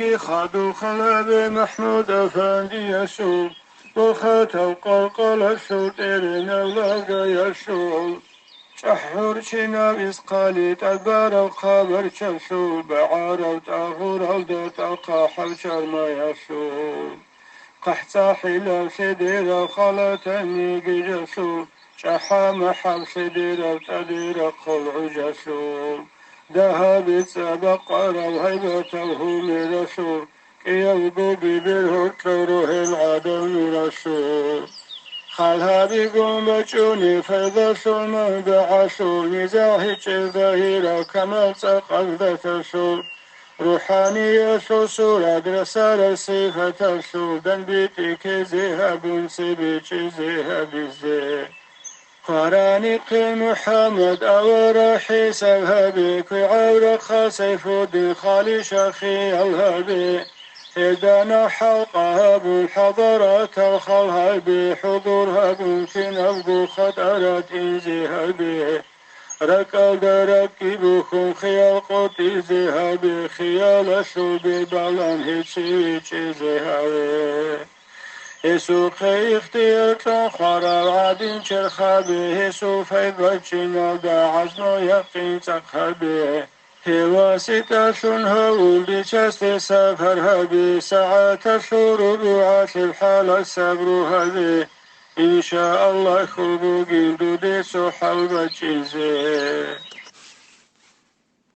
خالي خادو خلاب محمود أفندي يسول وخاتو قلقل السول إرين اللاقا يسول شحور شنا إسقالي تبار الخبر شمسول بعار تأغور الدوت القاحل شرما يسول قحتا حلا سدير خلتني جسول شحا محل سدير تدير خلع جسول ذهب سبق الهيبة هم رسول كي يبدو ببره تروه العدم رسول خالها بيقوم بجوني فإذا سلم بعسول نزاهج الظهيرة كما تقل تسول روحانية سوسول أدرسال صفة السول دن بيتك ذهب سبيك ذهب الزيه قرانق محمد أو راحي سبهبك وعور خاسف الدين خالي شخي الهبي إذا حلقها بالحضرات الخلها بحضورها بمكن أبقو خطرات إنزيها ركض ركبكم خيال قوتي ذهبي خيال السوبي بلان هيتشيش ذهبي هسو خيختي خرا عادين شرخبي هسو فيبتشنا بعزنو يقين تقهبي هواسيتا هول بشست سفر هبي ساعات الشروب وعاش الحال السبر هبي إن شاء الله خبو قندو دي سو حلبة جيزي